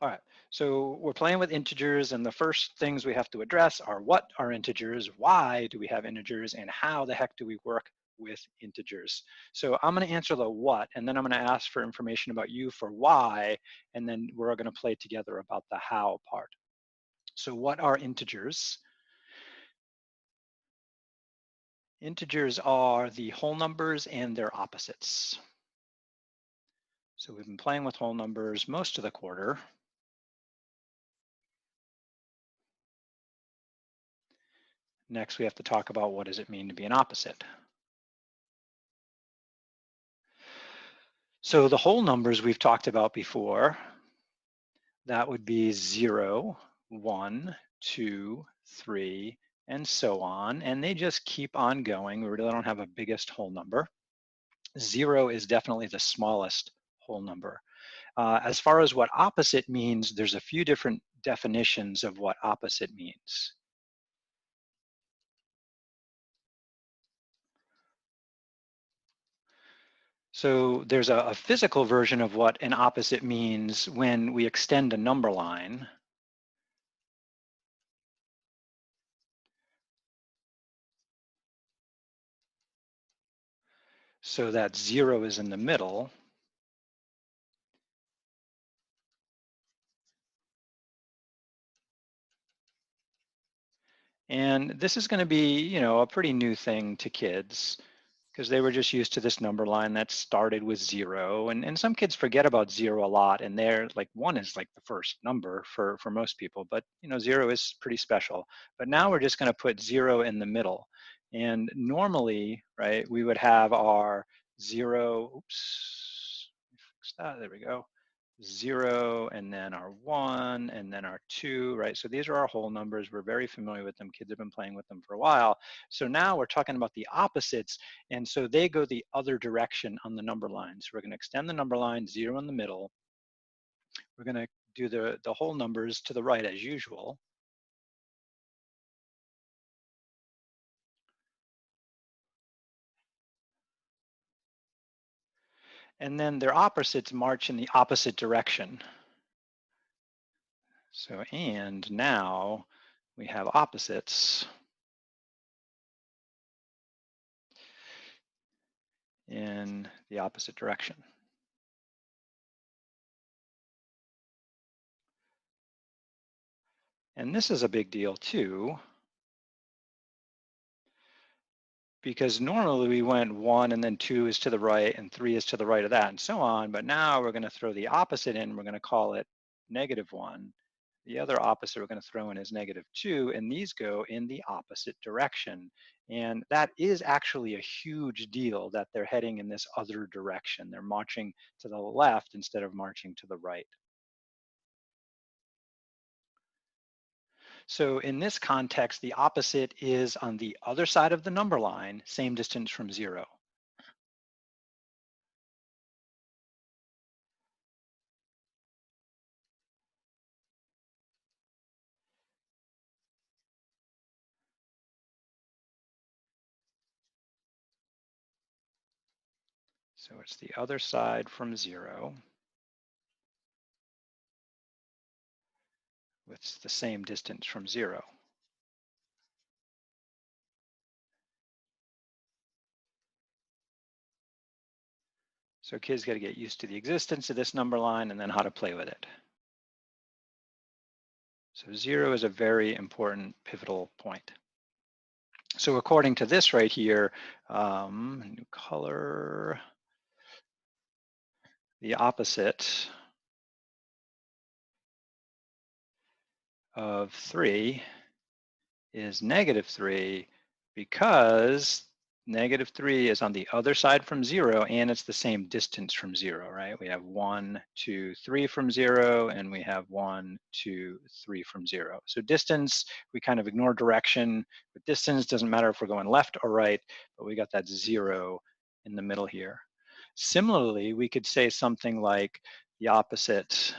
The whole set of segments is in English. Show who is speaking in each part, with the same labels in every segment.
Speaker 1: All right, so we're playing with integers, and the first things we have to address are what are integers, why do we have integers, and how the heck do we work with integers. So I'm going to answer the what, and then I'm going to ask for information about you for why, and then we're going to play together about the how part. So what are integers? Integers are the whole numbers and their opposites. So we've been playing with whole numbers most of the quarter. Next, we have to talk about what does it mean to be an opposite. So the whole numbers we've talked about before, that would be 0, 1, 2, 3, and so on. And they just keep on going. We really don't have a biggest whole number. 0 is definitely the smallest whole number. As far as what opposite means, there's a few different definitions of what opposite means. So there's a physical version of what an opposite means when we extend a number line. So that 0 is in the middle. And this is going to be, a pretty new thing to kids because they were just used to this number line that started with 0. And some kids forget about 0 a lot, and they're like 1 is like the first number for most people, but 0 is pretty special. But now we're just going to put 0 in the middle. And normally, right, we would have our 0, oops, fix that, there we go. 0, and then our 1, and then our 2, right? So these are our whole numbers. We're very familiar with them. Kids have been playing with them for a while. So now we're talking about the opposites, and so they go the other direction on the number line. So we're going to extend the number line, 0 in the middle. We're going to do the whole numbers to the right as usual. And then their opposites march in the opposite direction. So, and now we have opposites in the opposite direction. And this is a big deal too, because normally we went 1 and then 2 is to the right and 3 is to the right of that and so on, but now we're going to throw the opposite in. We're going to call it -1. The other opposite we're going to throw in is -2, and these go in the opposite direction. And that is actually a huge deal that they're heading in this other direction. They're marching to the left instead of marching to the right. So in this context, the opposite is on the other side of the number line, same distance from 0. So it's the other side from 0 with the same distance from 0. So kids got to get used to the existence of this number line and then how to play with it. So 0 is a very important pivotal point. So according to this right here, new color, the opposite of 3 is -3 because -3 is on the other side from 0 and it's the same distance from 0, right? We have 1, 2, 3 from 0 and we have 1, 2, 3 from 0. So distance, we kind of ignore direction, but distance doesn't matter if we're going left or right, but we got that 0 in the middle here. Similarly, we could say something like the opposite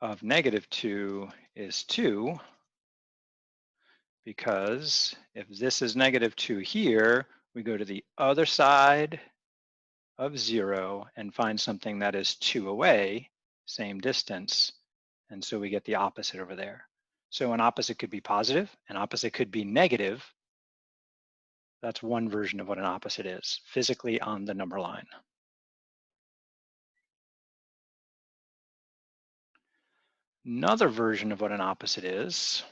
Speaker 1: of -2 is 2, because if this is -2 here, we go to the other side of 0 and find something that is 2 away, same distance, and so we get the opposite over there. So an opposite could be positive, an opposite could be negative. That's one version of what an opposite is, physically on the number line. Another version of what an opposite is,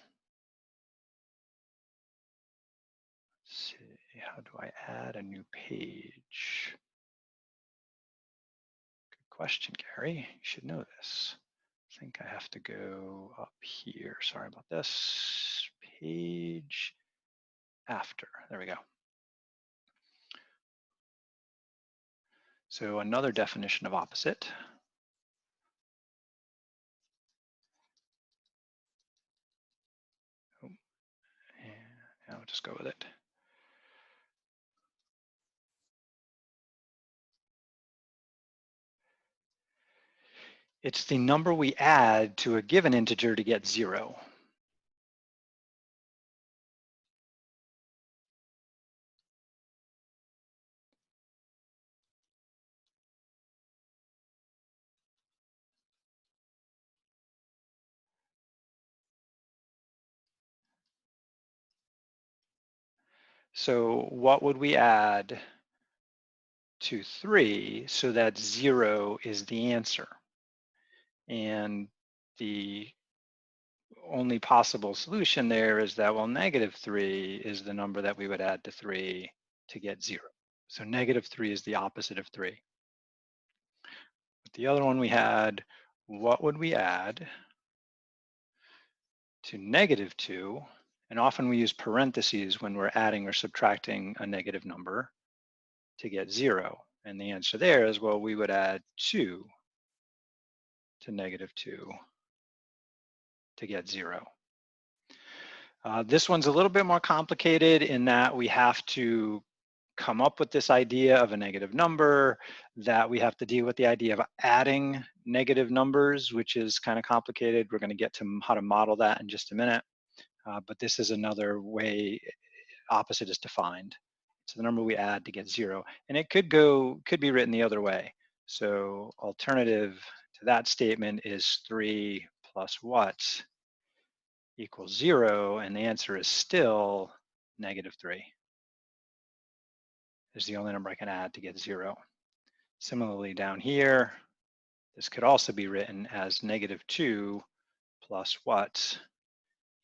Speaker 1: let's see, how do I add a new page? Good question, Gary. You should know this. I think I have to go up here. Sorry about this. Page after. There we go. So another definition of opposite. Oh, and I'll just go with it. It's the number we add to a given integer to get 0. So what would we add to 3 so that 0 is the answer? And the only possible solution there is that, well, -3 is the number that we would add to 3 to get 0. So -3 is the opposite of 3. With the other one we had, what would we add to -2? And often we use parentheses when we're adding or subtracting a negative number to get 0. And the answer there is, well, we would add 2 to -2 to get 0. This one's a little bit more complicated in that we have to come up with this idea of a negative number, that we have to deal with the idea of adding negative numbers, which is kind of complicated. We're going to get to how to model that in just a minute. But this is another way opposite is defined. It's the number we add to get 0. And it could be written the other way. So alternative to that statement is 3 plus what equals 0, and the answer is still -3. Is the only number I can add to get 0. Similarly down here, this could also be written as -2 plus what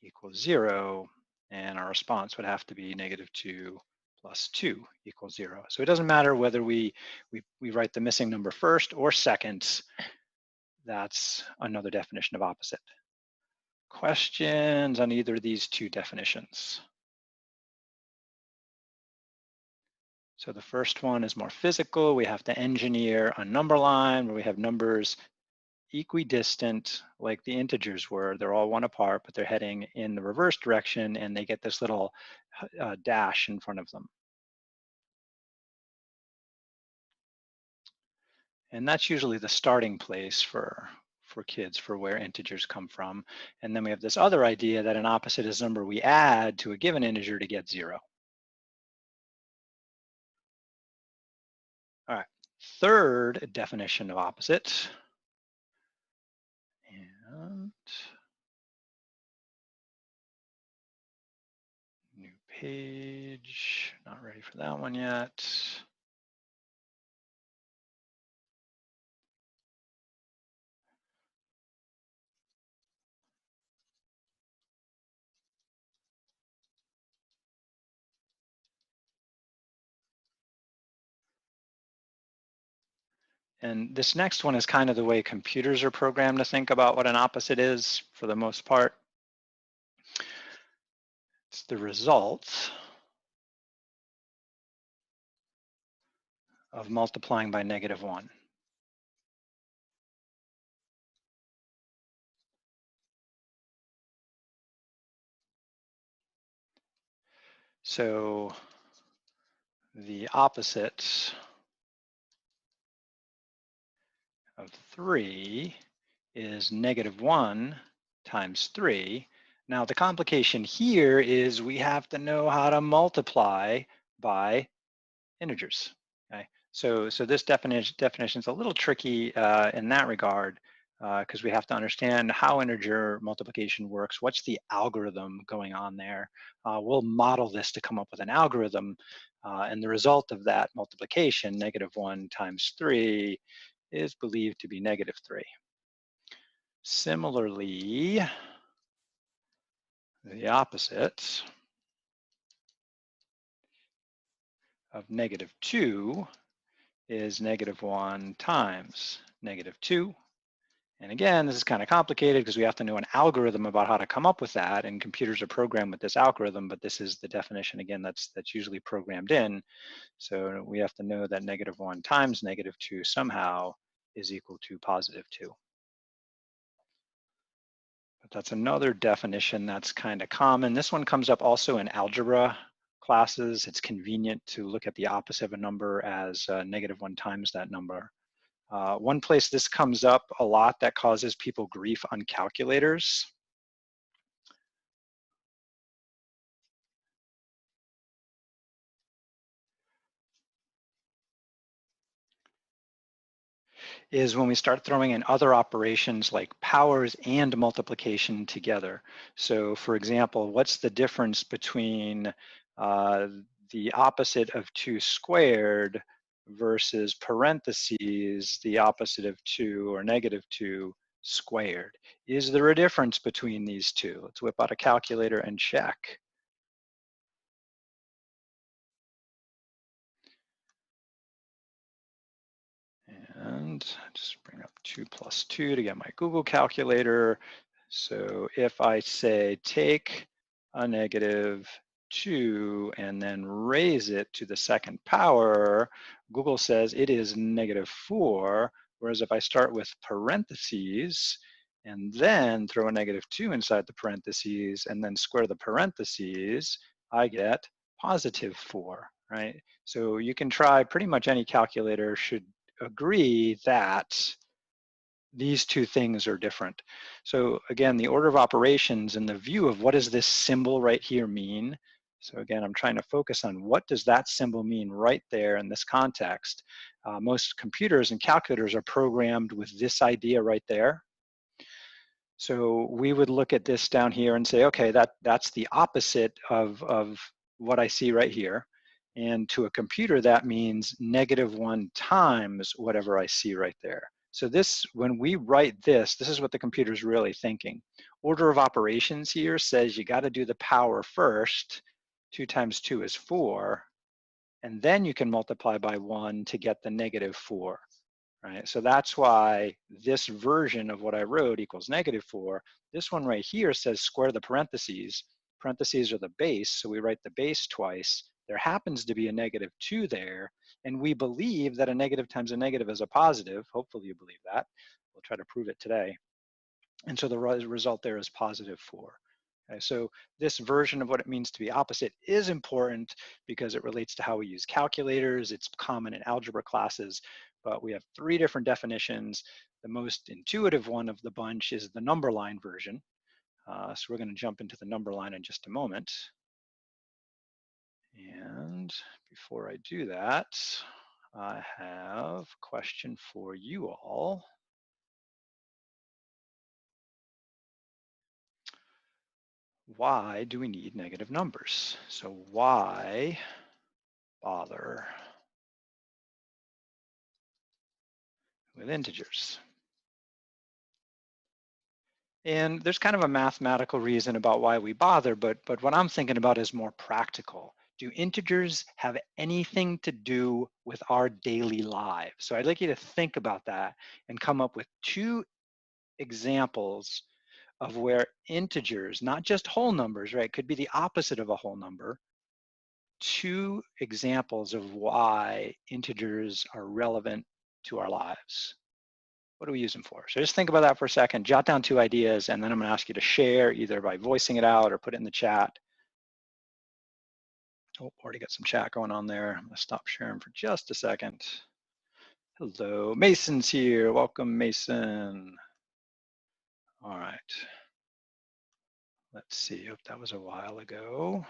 Speaker 1: equals 0, and our response would have to be -2 plus 2 equals 0. So it doesn't matter whether we write the missing number first or second. That's another definition of opposite. Questions on either of these two definitions? So the first one is more physical. We have to engineer a number line where we have numbers equidistant like the integers were. They're all 1 apart, but they're heading in the reverse direction, and they get this little dash in front of them. And that's usually the starting place for kids for where integers come from. And then we have this other idea that an opposite is a number we add to a given integer to get 0. All right, third definition of opposite. And new page, not ready for that one yet. And this next one is kind of the way computers are programmed to think about what an opposite is for the most part. It's the result of multiplying by -1. So the opposite of 3 is -1 times 3. Now the complication here is we have to know how to multiply by integers. Okay, So this definition is a little tricky in that regard because we have to understand how integer multiplication works. What's the algorithm going on there? We'll model this to come up with an algorithm, and the result of that multiplication, -1 times 3, is believed to be -3. Similarly, the opposite of -2 is -1 times -2. And again, this is kind of complicated because we have to know an algorithm about how to come up with that, and computers are programmed with this algorithm, but this is the definition, again, that's usually programmed in. So we have to know that -1 times -2 somehow is equal to +2. But that's another definition that's kind of common. This one comes up also in algebra classes. It's convenient to look at the opposite of a number as -1 times that number. One place this comes up a lot that causes people grief on calculators is when we start throwing in other operations like powers and multiplication together. So for example, what's the difference between uh, the opposite of 2 squared versus parentheses, the opposite of 2 or -2 squared? Is there a difference between these two? Let's whip out a calculator and check. And just bring up 2 plus 2 to get my Google calculator. So if I say take a -2 and then raise it to the second power, Google says it is -4. Whereas if I start with parentheses and then throw a -2 inside the parentheses and then square the parentheses, I get +4, right? So you can try pretty much any calculator should agree that these two things are different. So again, the order of operations and the view of what does this symbol right here mean? So again, I'm trying to focus on what does that symbol mean right there in this context. Most computers and calculators are programmed with this idea right there. So we would look at this down here and say, okay, that's the opposite of what I see right here. And to a computer, that means -1 times whatever I see right there. So this, when we write this, this is what the computer's really thinking. Order of operations here says you got to do the power first. 2 times 2 is 4. And then you can multiply by 1 to get the -4. Right? So that's why this version of what I wrote equals -4. This one right here says square the parentheses. Parentheses are the base, so we write the base twice. There happens to be a -2 there, and we believe that a negative times a negative is a positive. Hopefully you believe that. We'll try to prove it today. And so the result there is +4. Okay, so this version of what it means to be opposite is important because it relates to how we use calculators. It's common in algebra classes, but we have 3 different definitions. The most intuitive one of the bunch is the number line version. So we're going to jump into the number line in just a moment. And before I do that, I have a question for you all. Why do we need negative numbers? So why bother with integers? And there's kind of a mathematical reason about why we bother, but what I'm thinking about is more practical. Do integers have anything to do with our daily lives? So I'd like you to think about that and come up with 2 examples of where integers, not just whole numbers, right? Could be the opposite of a whole number. 2 examples of why integers are relevant to our lives. What do we use them for? So just think about that for a second, jot down 2 ideas, and then I'm gonna ask you to share either by voicing it out or put it in the chat. Oh, already got some chat going on there. I'm gonna stop sharing for just a second. Hello, Mason's here. Welcome, Mason. All right. Let's see, that was a while ago.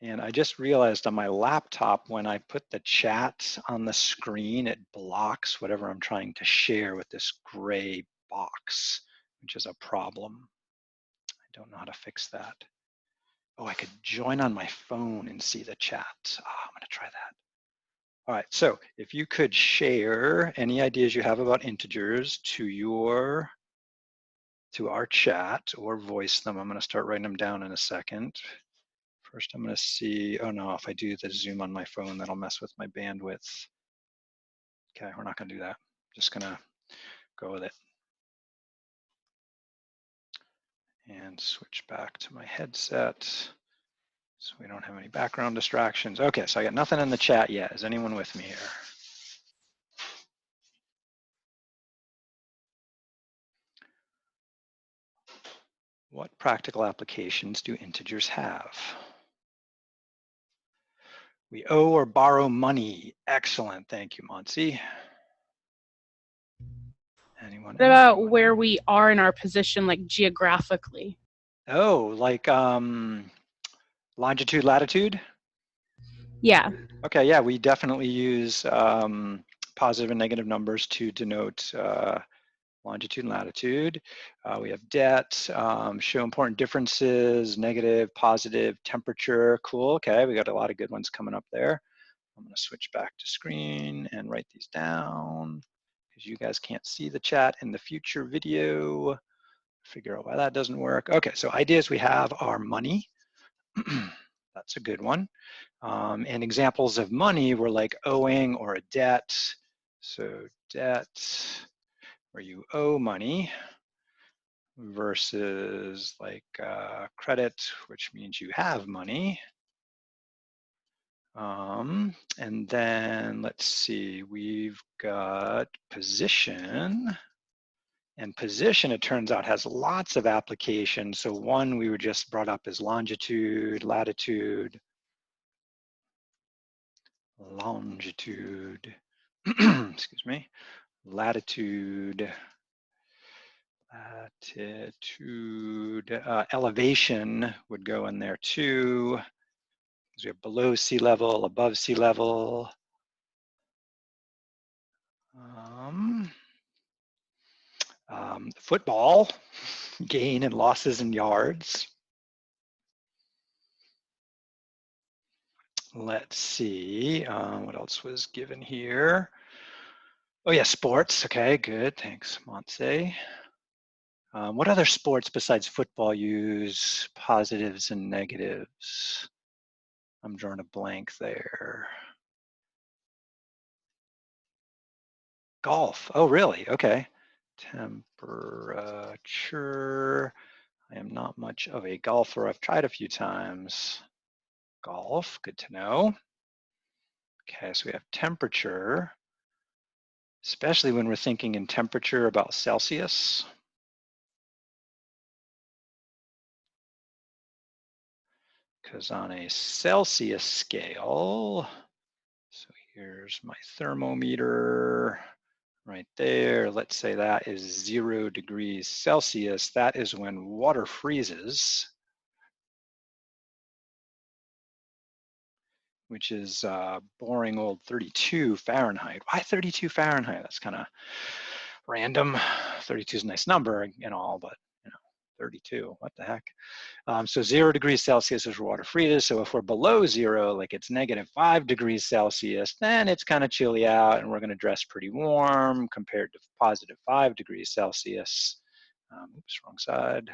Speaker 1: And I just realized on my laptop, when I put the chat on the screen, it blocks whatever I'm trying to share with this gray box, which is a problem. I don't know how to fix that. Oh, I could join on my phone and see the chat. Oh, I'm gonna try that. All right, so if you could share any ideas you have about integers to our chat or voice them. I'm gonna start writing them down in a second. First, I'm gonna see, oh no, if I do the Zoom on my phone, that'll mess with my bandwidth. Okay, we're not gonna do that. Just gonna go with it. And switch back to my headset so we don't have any background distractions. Okay, so I got nothing in the chat yet. Is anyone with me here? What practical applications do integers have? We owe or borrow money. Excellent, thank you, Monsi. Anyone
Speaker 2: What about where we are in our position, like geographically?
Speaker 1: Oh, like longitude, latitude?
Speaker 2: Yeah.
Speaker 1: Okay, yeah, we definitely use positive and negative numbers to denote longitude and latitude. We have debt, show important differences, negative, positive, temperature. Cool, okay, we got a lot of good ones coming up there. I'm gonna switch back to screen and write these down because you guys can't see the chat in the future video. Figure out why that doesn't work. Okay, so ideas we have are money. That's a good one. And examples of money were like owing or a debt. So debt, where you owe money, versus like credit, which means you have money. And then let's see, we've got position. And position, it turns out, has lots of applications. So one we were just brought up is longitude, latitude, excuse me, latitude, elevation would go in there too. So we have below sea level, above sea level. Football, gain and losses in yards. Let's see, what else was given here? Oh yeah, sports, okay, good, thanks, Montse. What other sports besides football use positives and negatives? I'm drawing a blank there. Golf, oh really, okay. Temperature, I am not much of a golfer. I've tried a few times. Golf, good to know. Okay, so we have temperature, especially when we're thinking in temperature about Celsius. Because on a Celsius scale, so here's my thermometer right there. Let's say that is 0 degrees Celsius. That is when water freezes, which is boring old 32 Fahrenheit. Why 32 Fahrenheit? That's kind of random. 32 is a nice number and all, but 32, what the heck? So 0 degrees Celsius is where water freezes. So if we're below 0, like it's -5 degrees Celsius, then it's kind of chilly out and we're gonna dress pretty warm compared to +5 degrees Celsius. Oops, wrong side.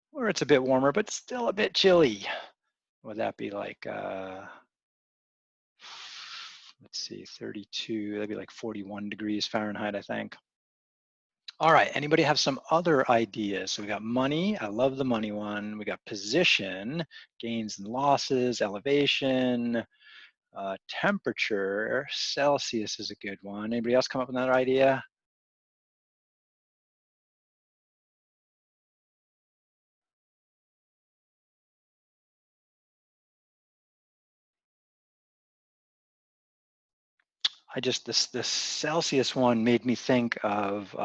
Speaker 1: Where it's a bit warmer, but still a bit chilly. Would that be like, let's see, 32, that'd be like 41 degrees Fahrenheit, I think. All right, anybody have some other ideas? So we got money, I love the money one. We got position, gains and losses, elevation, temperature, Celsius is a good one. Anybody else come up with another idea? This Celsius one made me think of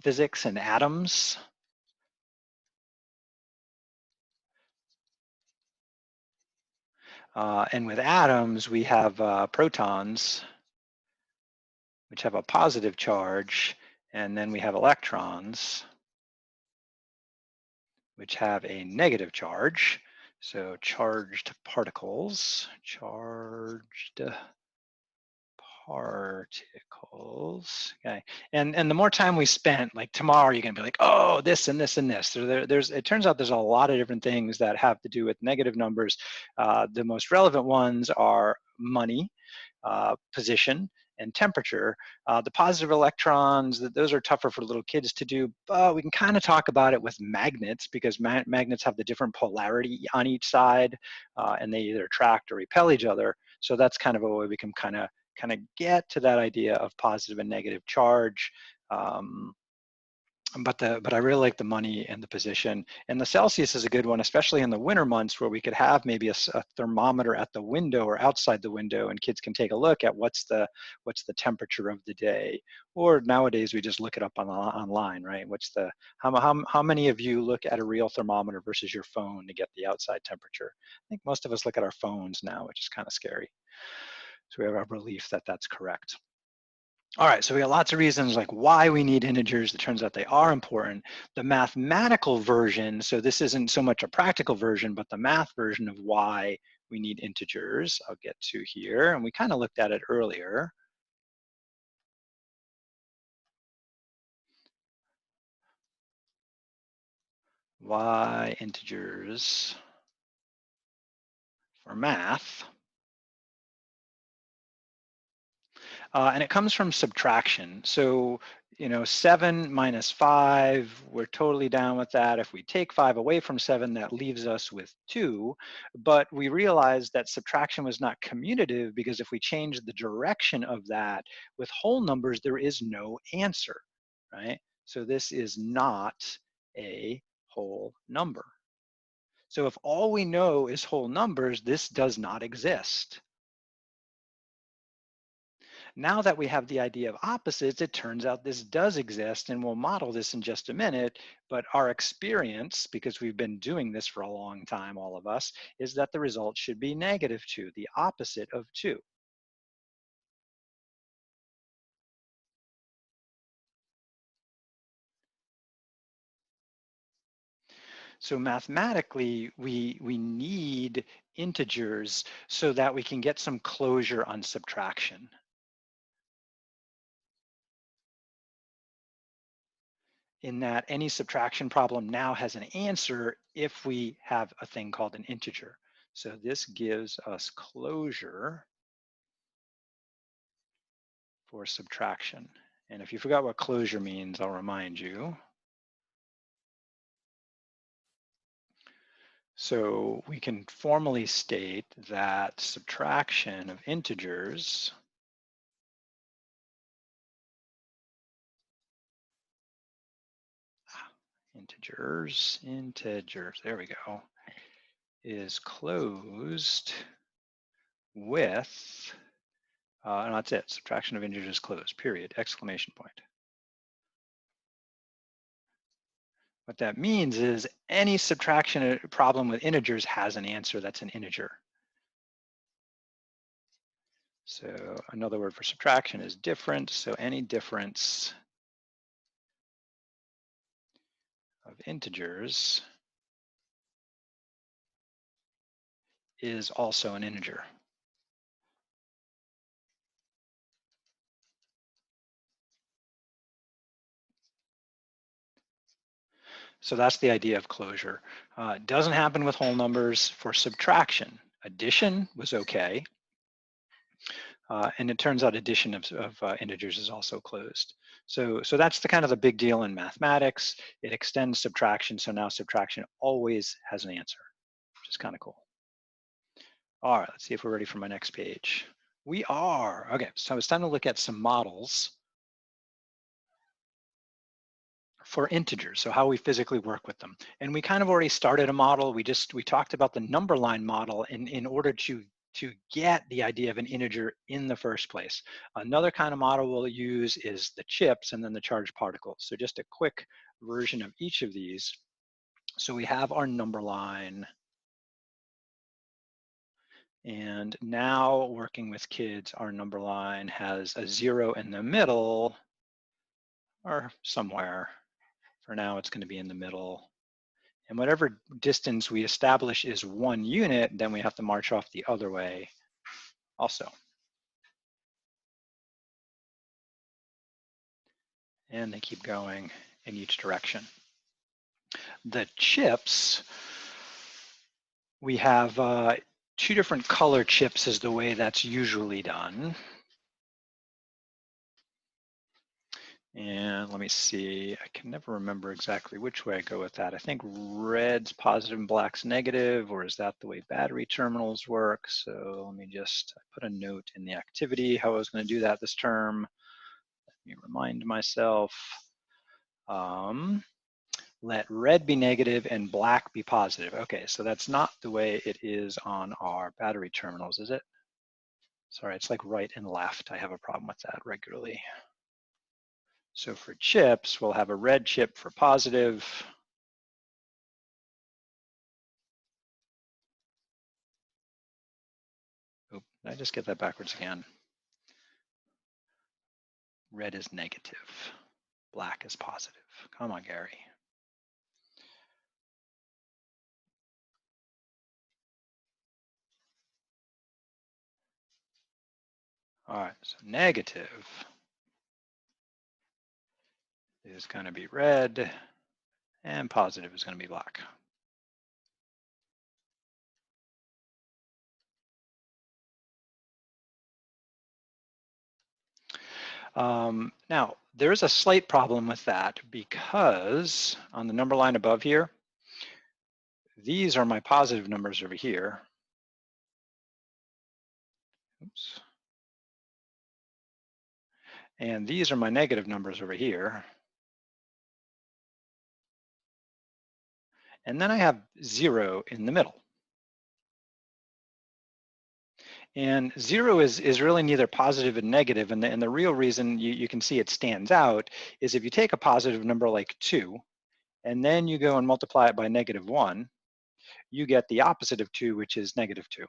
Speaker 1: physics and atoms. And with atoms, we have protons, which have a positive charge, and then we have electrons, which have a negative charge. So charged particles, charged particles. Okay, and the more time we spent, like tomorrow, you're gonna be like, oh, this and this and this. So there's it turns out there's a lot of different things that have to do with negative numbers. The most relevant ones are money, position, and temperature. The positive electrons, those are tougher for little kids to do, but we can kind of talk about it with magnets because magnets have the different polarity on each side, and they either attract or repel each other. So that's kind of a way we can kind of get to that idea of positive and negative charge. Um, but I really like the money and the position. And the Celsius is a good one, especially in the winter months where we could have maybe a thermometer at the window or outside the window, and kids can take a look at what's the temperature of the day. Or nowadays we just look it up online, right? What's the how many of you look at a real thermometer versus your phone to get the outside temperature? I think most of us look at our phones now, which is kind of scary. So we have a belief that that's correct. All right, so we got lots of reasons like why we need integers. It turns out they are important. The mathematical version, so this isn't so much a practical version, but the math version of why we need integers, I'll get to here. And we kind of looked at it earlier. Why integers for math. And it comes from subtraction. So, 7 minus 5, we're totally down with that. If we take 5 away from 7, that leaves us with 2. But we realized that subtraction was not commutative because if we change the direction of that with whole numbers, there is no answer, right? So this is not a whole number. So if all we know is whole numbers, this does not exist. Now that we have the idea of opposites, it turns out this does exist, and we'll model this in just a minute, but our experience, because we've been doing this for a long time, all of us, is that the result should be -2, the opposite of 2. So mathematically, we need integers so that we can get some closure on subtraction. In that any subtraction problem now has an answer if we have a thing called an integer. So this gives us closure for subtraction. And if you forgot what closure means, I'll remind you. So we can formally state that subtraction of integers integers, there we go, is closed with, and that's it, subtraction of integers is closed, period, exclamation point. What that means is any subtraction problem with integers has an answer that's an integer. So another word for subtraction is difference. So any difference of integers is also an integer. So that's the idea of closure. It doesn't happen with whole numbers for subtraction. Addition was okay. And it turns out addition of integers is also closed. So that's the kind of the big deal in mathematics. It extends subtraction. So now subtraction always has an answer, which is kind of cool. All right, let's see if we're ready for my next page. We are. Okay, so it's time to look at some models for integers, so how we physically work with them. And we kind of already started a model. We talked about the number line model in order to get the idea of an integer in the first place. Another kind of model we'll use is the chips and then the charged particles. So just a quick version of each of these. So we have our number line And now working with kids, our number line has a 0 in the middle, or somewhere. For now, it's going to be in the middle. And whatever distance we establish is 1 unit, then we have to march off the other way also. And they keep going in each direction. The chips, we have 2 different color chips is the way that's usually done. And let me see, I can never remember exactly which way I go with that. I think red's positive and black's negative, or is that the way battery terminals work? So let me just put a note in the activity how I was going to do that this term. Let me remind myself. Let red be negative and black be positive. Okay, so that's not the way it is on our battery terminals, is it? Sorry, it's like right and left. I have a problem with that regularly. So for chips, we'll have a red chip for positive. Oop, did I just get that backwards again? Red is negative, black is positive. Come on, Gary. All right, so negative is going to be red, and positive is going to be black. Now, there's a slight problem with that because on the number line above here, these are my positive numbers over here. Oops. And these are my negative numbers over here. And then I have 0 in the middle. And 0 is really neither positive and negative. And the real reason you can see it stands out is if you take a positive number like 2, and then you go and multiply it by -1, you get the opposite of 2, which is -2,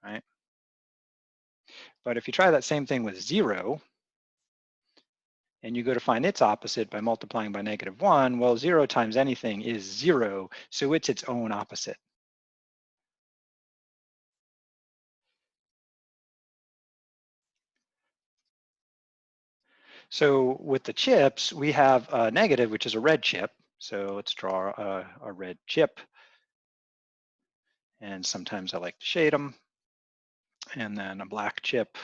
Speaker 1: right? But if you try that same thing with 0, and you go to find its opposite by multiplying by -1, well, 0 times anything is 0, so it's its own opposite. So with the chips, we have a negative, which is a red chip. So let's draw a red chip. And sometimes I like to shade them. And then a black chip.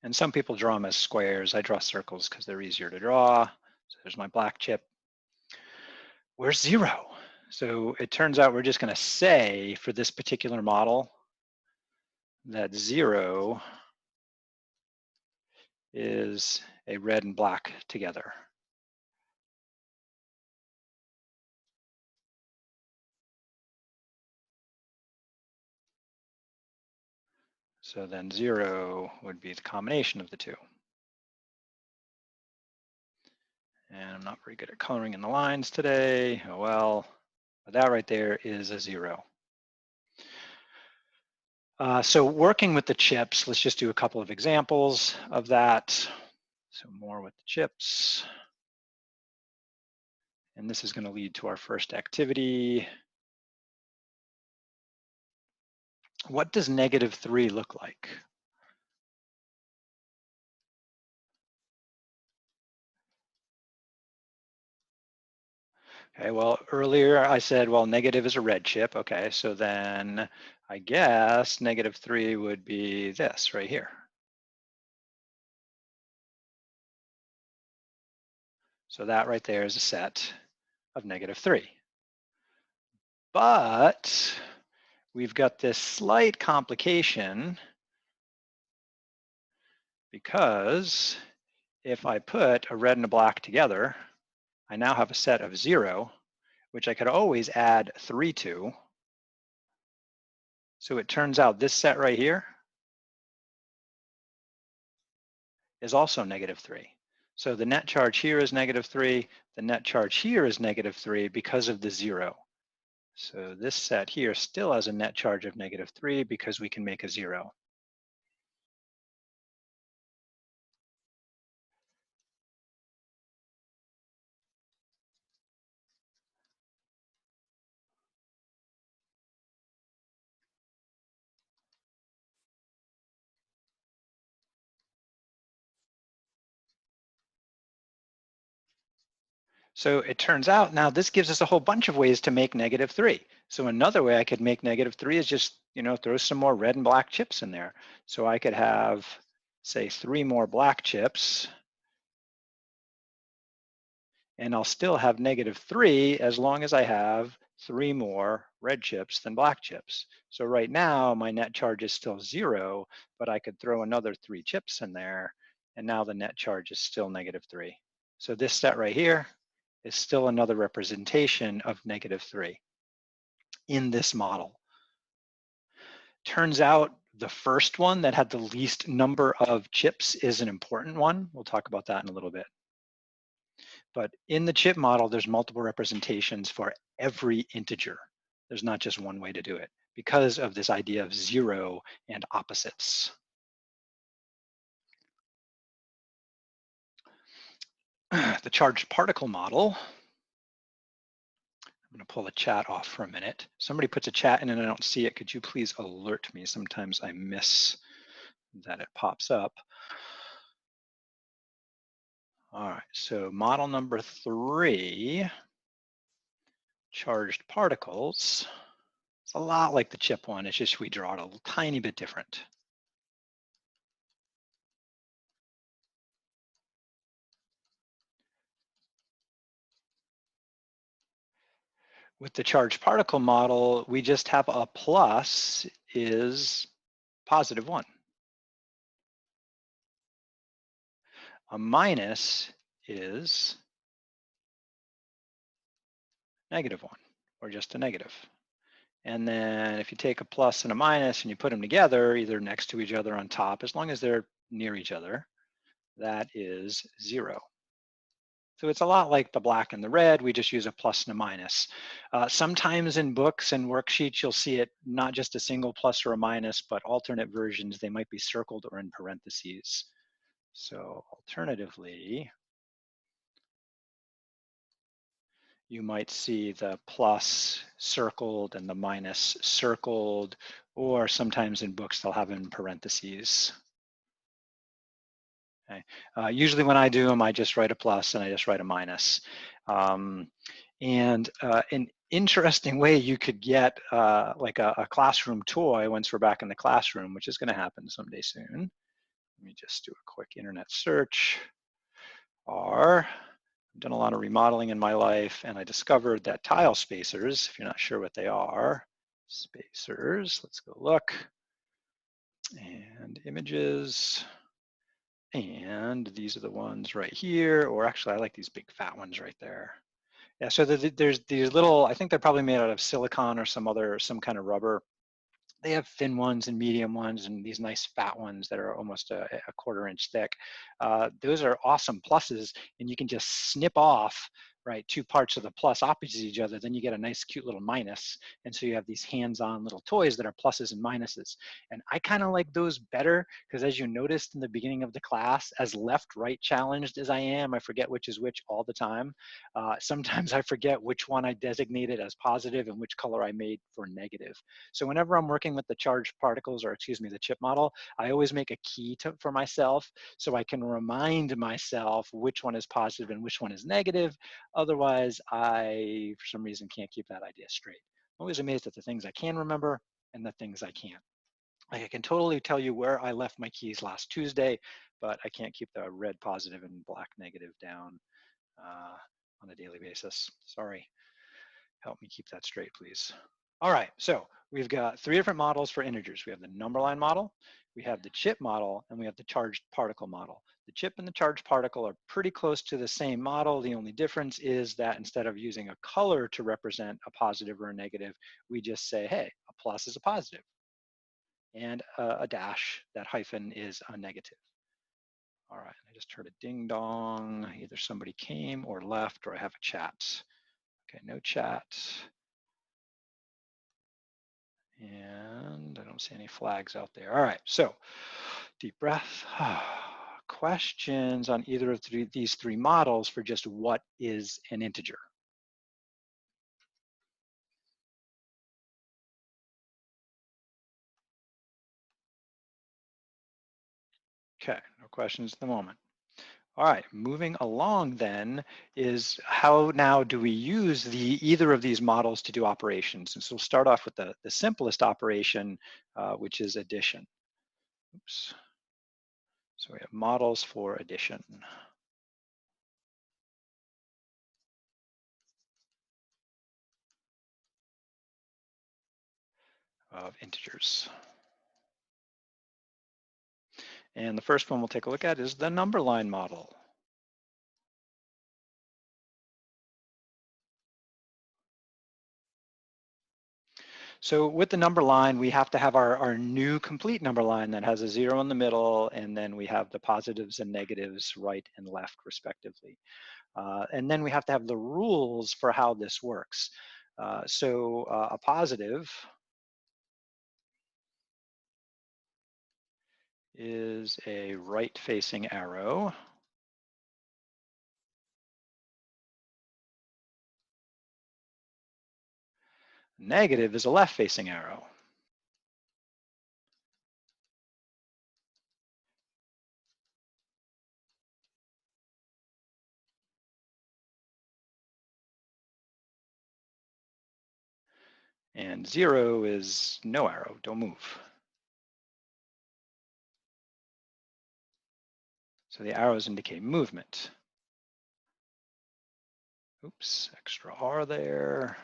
Speaker 1: And some people draw them as squares. I draw circles because they're easier to draw. So there's my black chip. Where's 0? So it turns out we're just going to say for this particular model that 0 is a red and black together. So then 0 would be the combination of the two. And I'm not very good at coloring in the lines today. Oh well, but that right there is a 0. So working with the chips, let's just do a couple of examples of that. So more with the chips. And this is going to lead to our first activity. What does -3 look like? Okay, well, earlier I said, well, negative is a red chip. Okay, so then I guess -3 would be this right here. So that right there is a set of -3. But we've got this slight complication because if I put a red and a black together, I now have a set of 0, which I could always add 3 to. So it turns out this set right here is also -3. So the net charge here is -3. The net charge here is -3 because of the 0. So this set here still has a net charge of -3 because we can make a 0. So it turns out now this gives us a whole bunch of ways to make -3. So another way I could make -3 is just, throw some more red and black chips in there. So I could have, say, 3 more black chips, and I'll still have -3 as long as I have 3 more red chips than black chips. So right now my net charge is still 0, but I could throw another 3 chips in there, and now the net charge is still -3. So this set right here is still another representation of -3 in this model. Turns out the first one that had the least number of chips is an important one. We'll talk about that in a little bit. But in the chip model, there's multiple representations for every integer. There's not just one way to do it because of this idea of 0 and opposites. The charged particle model, I'm going to pull the chat off for a minute. Somebody puts a chat in and I don't see it. Could you please alert me? Sometimes I miss that it pops up. All right, so model number 3, charged particles. It's a lot like the chip one. It's just we draw it a tiny bit different. With the charged particle model, we just have a plus is +1. A minus is -1, or just a negative. And then if you take a plus and a minus and you put them together, either next to each other on top, as long as they're near each other, that is 0. So it's a lot like the black and the red. We just use a plus and a minus. Sometimes in books and worksheets, you'll see it not just a single plus or a minus, but alternate versions, they might be circled or in parentheses. So alternatively, you might see the plus circled and the minus circled, or sometimes in books, they'll have in parentheses. Okay. Usually when I do them, I just write a plus and I just write a minus. An interesting way you could get like a classroom toy once we're back in the classroom, which is going to happen someday soon. Let me just do a quick internet search. I've done a lot of remodeling in my life, and I discovered that tile spacers, if you're not sure what they are, spacers, let's go look, and images. And these are the ones right here, or actually I like these big fat ones right there. Yeah, so there's these little, I think they're probably made out of silicone or some kind of rubber. They have thin ones and medium ones and these nice fat ones that are almost a 1/4 inch thick. Those are awesome pluses, and you can just snip off, right, 2 parts of the plus opposite each other, then you get a nice cute little minus. And so you have these hands-on little toys that are pluses and minuses. And I kind of like those better because, as you noticed in the beginning of the class, as left-right challenged as I am, I forget which is which all the time. Sometimes I forget which one I designated as positive and which color I made for negative. So whenever I'm working with the charged particles, or excuse me, the chip model, I always make a key for myself so I can remind myself which one is positive and which one is negative. Otherwise, I, for some reason, can't keep that idea straight. I'm always amazed at the things I can remember and the things I can't. Like I can totally tell you where I left my keys last Tuesday, but I can't keep the red positive and black negative down on a daily basis. Sorry. Help me keep that straight, please. All right, so we've got 3 different models for integers. We have the number line model, we have the chip model, and we have the charged particle model. The chip and the charged particle are pretty close to the same model. The only difference is that instead of using a color to represent a positive or a negative, we just say, hey, a plus is a positive, and a dash, that hyphen, is a negative. All right, I just heard a ding dong. Either somebody came or left, or I have a chat. Okay, no chat. And I don't see any flags out there. All right, so deep breath. Questions on either of these three models for just what is an integer? Okay, no questions at the moment. All right, moving along then is how now do we use either of these models to do operations? And so we'll start off with the simplest operation, which is addition. Oops. So we have models for addition of integers. And the first one we'll take a look at is the number line model. So with the number line, we have to have our new complete number line that has a 0 in the middle, and then we have the positives and negatives right and left respectively. And then we have to have the rules for how this works. So a positive is a right-facing arrow. Negative is a left-facing arrow. And 0 is no arrow, don't move. So the arrows indicate movement. Oops, extra R there.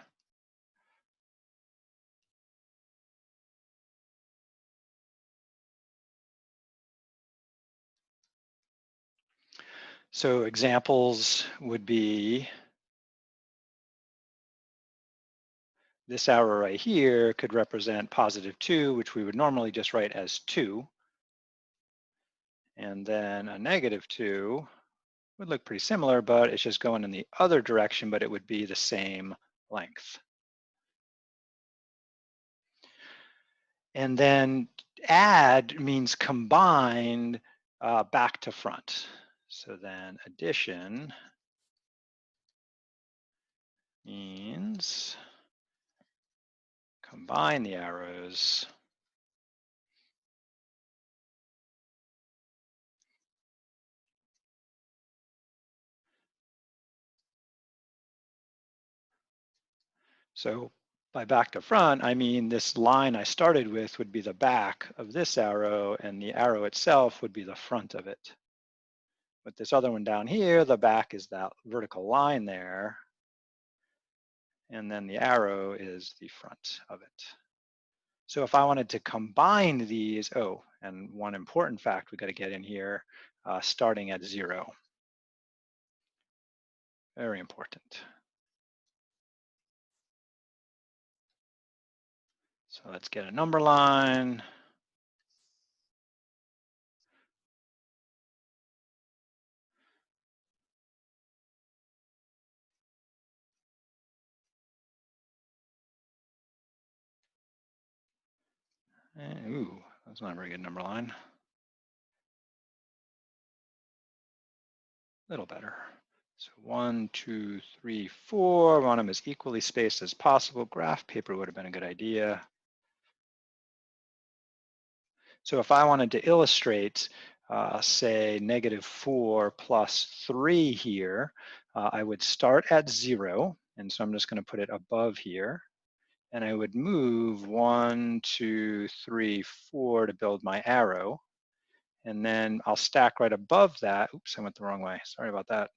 Speaker 1: So examples would be this arrow right here could represent +2, which we would normally just write as 2. And then a -2 would look pretty similar, but it's just going in the other direction, but it would be the same length. And then add means combined back to front. So then addition means combine the arrows So by back to front, I mean this line I started with would be the back of this arrow, and the arrow itself would be the front of it. With this other one down here, the back is that vertical line there, and then the arrow is the front of it. So if I wanted to combine these, oh, and one important fact we got to get in here, starting at 0. Very important. So let's get a number line. And, ooh, that's not a very good number line. A little better. So 1, 2, 3, 4. We want them as equally spaced as possible. Graph paper would have been a good idea. So if I wanted to illustrate, say, -4 plus 3 here, I would start at 0. And so I'm just going to put it above here. And I would move 1, 2, 3, 4 to build my arrow. And then I'll stack right above that. Oops, I went the wrong way. Sorry about that.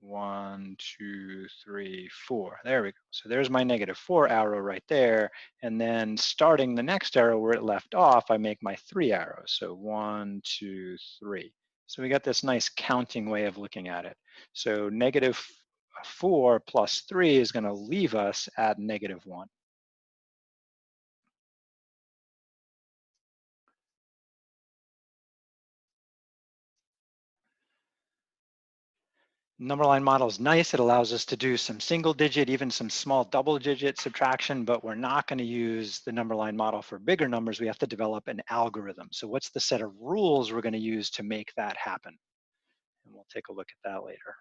Speaker 1: 1, 2, 3, 4. There we go. So there's my -4 arrow right there. And then starting the next arrow where it left off, I make my 3 arrows. So 1, 2, 3. So we got this nice counting way of looking at it. So -4 plus 3 is going to leave us at -1. Number line model is nice. It allows us to do some single digit, even some small double digit subtraction, but we're not going to use the number line model for bigger numbers. We have to develop an algorithm. So what's the set of rules we're going to use to make that happen? And we'll take a look at that later.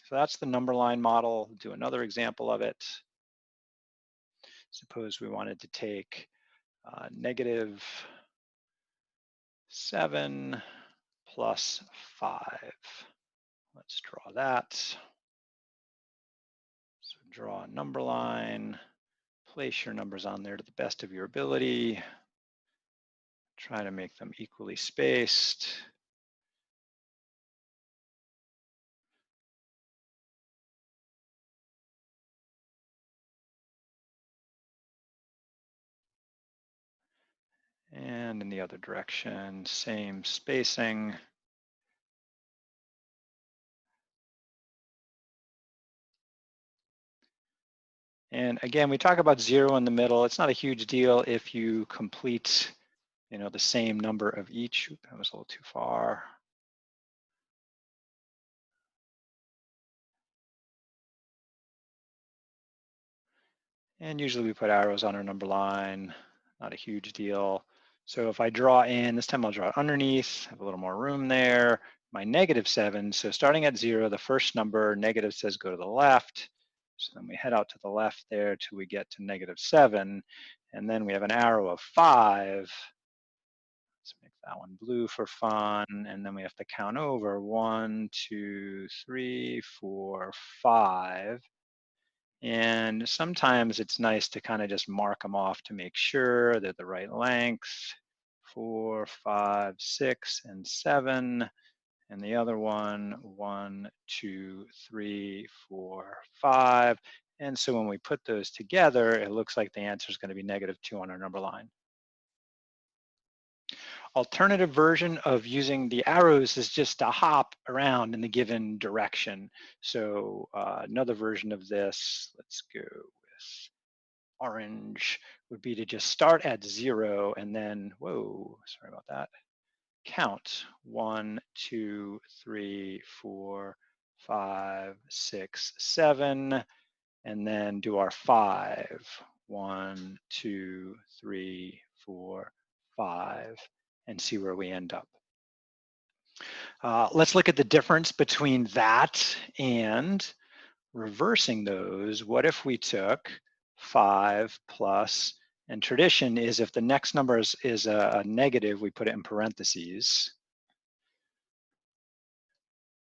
Speaker 1: So that's the number line model. Do another example of it. Suppose we wanted to take -7 plus 5. Let's draw that. So draw a number line, place your numbers on there to the best of your ability. Try to make them equally spaced. And in the other direction, same spacing. And again, we talk about 0 in the middle. It's not a huge deal if you complete, the same number of each. Oop, that was a little too far. And usually we put arrows on our number line, not a huge deal. So if I draw in, this time I'll draw it underneath, have a little more room there, my -7. So starting at 0, the first number, negative says go to the left. So then we head out to the left there till we get to -7. And then we have an arrow of 5. Let's make that one blue for fun. And then we have to count over 1, 2, 3, 4, 5. And sometimes it's nice to kind of just mark them off to make sure they're the right length. 4, 5, 6, and 7. And the other one, 1, 2, 3, 4, 5. And so when we put those together, it looks like the answer is going to be -2 on our number line. Alternative version of using the arrows is just to hop around in the given direction. So another version of this, let's go with orange, would be to just start at 0 and then, whoa, sorry about that, count 1, 2, 3, 4, 5, 6, 7, and then do our 5. 1, 2, 3, 4, 5, and see where we end up. Let's look at the difference between that and reversing those. What if we took 5 plus, and tradition is if the next number is a negative, we put it in parentheses.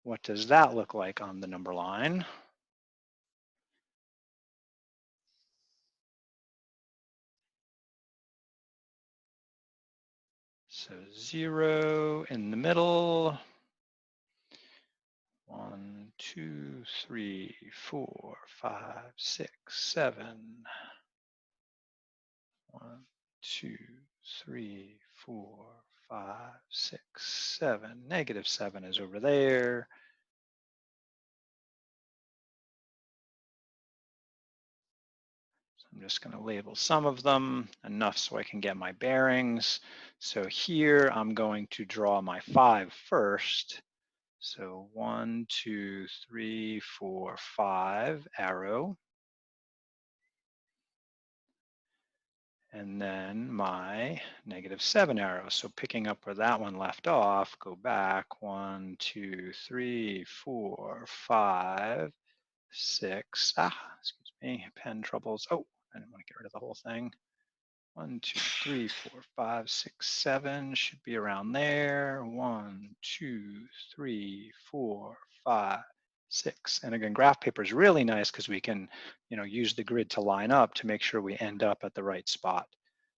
Speaker 1: What does that look like on the number line? So 0 in the middle. 1, 2, 3, 4, 5, 6, 7. 1, 2, 3, 4, 5, 6, 7. -7 is over there. So I'm just going to label some of them enough so I can get my bearings. So here I'm going to draw my 5 first. So 1, 2, 3, 4, 5, arrow. And then my -7 arrow. So picking up where that one left off, go back 1, 2, 3, 4, 5, 6. Excuse me, pen troubles. Oh, I didn't want to get rid of the whole thing. 1, 2, 3, 4, 5, 6, 7 should be around there. 1, 2, 3, 4, 5, 6. And again, graph paper is really nice because we can, use the grid to line up to make sure we end up at the right spot.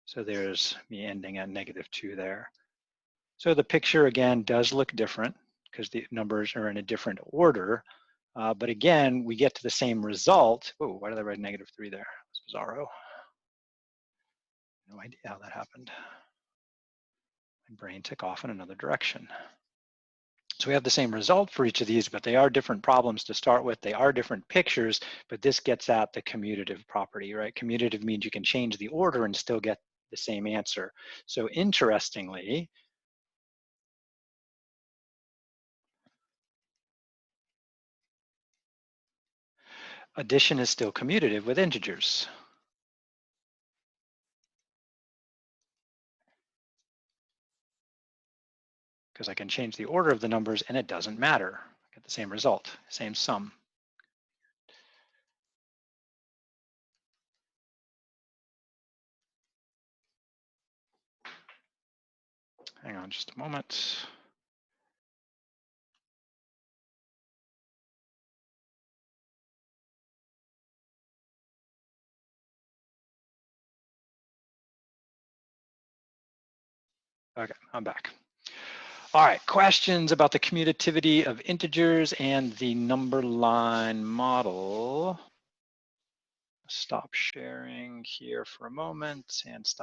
Speaker 1: So there's me ending at -2 there. So the picture again does look different because the numbers are in a different order. But again, we get to the same result. Oh, why did I write -3 there? It's bizarro. No idea how that happened. My brain took off in another direction. So we have the same result for each of these, but they are different problems to start with. They are different pictures, but this gets at the commutative property, right? Commutative means you can change the order and still get the same answer. So interestingly, Addition is still commutative with integers. Because I can change the order of the numbers and it doesn't matter. I get the same result, same sum. Hang on just a moment. Okay, I'm back. All right, questions about the commutativity of integers and the number line model. Stop sharing here for a moment and stop